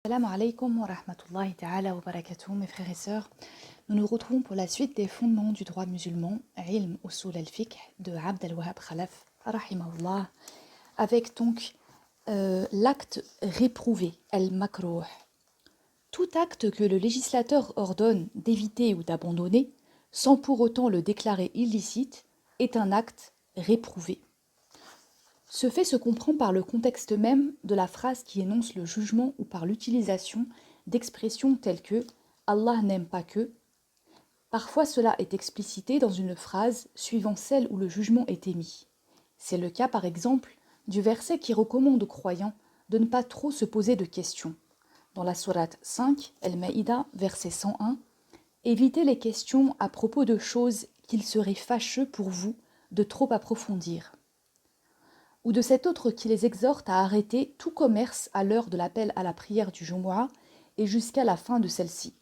Assalamu alaikum wa rahmatullahi ta'ala wa barakatuh, mes frères et sœurs. Nous nous retrouvons pour la suite des fondements du droit musulman, Ilm Usul al-Fiqh de Abd al-Wahhab Khalaf, rahimahullah, avec donc l'acte réprouvé, al-makrouh. Tout acte que le législateur ordonne d'éviter ou d'abandonner, sans pour autant le déclarer illicite, est un acte réprouvé. Ce fait se comprend par le contexte même de la phrase qui énonce le jugement ou par l'utilisation d'expressions telles que « Allah n'aime pas que ». Parfois cela est explicité dans une phrase suivant celle où le jugement est émis. C'est le cas par exemple du verset qui recommande aux croyants de ne pas trop se poser de questions. Dans la sourate 5, Al-Maïda, verset 101, « Évitez les questions à propos de choses qu'il serait fâcheux pour vous de trop approfondir. » Ou de cet autre qui les exhorte à arrêter tout commerce à l'heure de l'appel à la prière du Jumu'ah et jusqu'à la fin de celle-ci.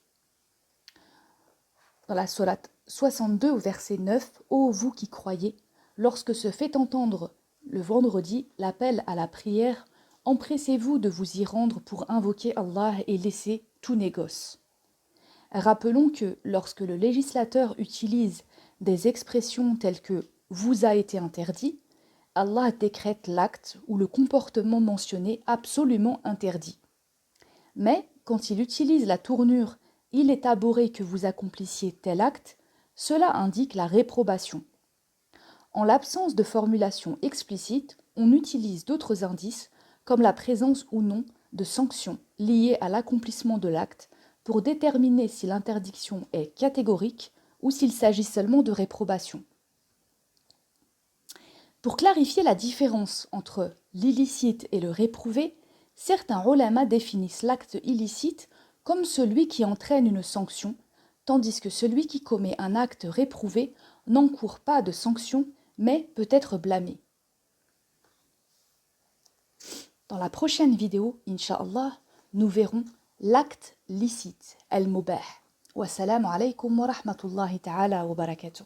Dans la sourate 62 au verset 9, « Ô vous qui croyez, lorsque se fait entendre le vendredi l'appel à la prière, empressez-vous de vous y rendre pour invoquer Allah et laisser tout négoce. » Rappelons que lorsque le législateur utilise des expressions telles que « vous a été interdit », Allah décrète l'acte ou le comportement mentionné absolument interdit. Mais quand il utilise la tournure « il est abhorré que vous accomplissiez tel acte », cela indique la réprobation. En l'absence de formulation explicite, on utilise d'autres indices comme la présence ou non de sanctions liées à l'accomplissement de l'acte pour déterminer si l'interdiction est catégorique ou s'il s'agit seulement de réprobation. Pour clarifier la différence entre l'illicite et le réprouvé, certains ulama définissent l'acte illicite comme celui qui entraîne une sanction, tandis que celui qui commet un acte réprouvé n'encourt pas de sanction, mais peut être blâmé. Dans la prochaine vidéo, Inch'Allah, nous verrons l'acte licite, al-mubah. Wassalamu alaikum wa rahmatullahi ta'ala wa barakatuh.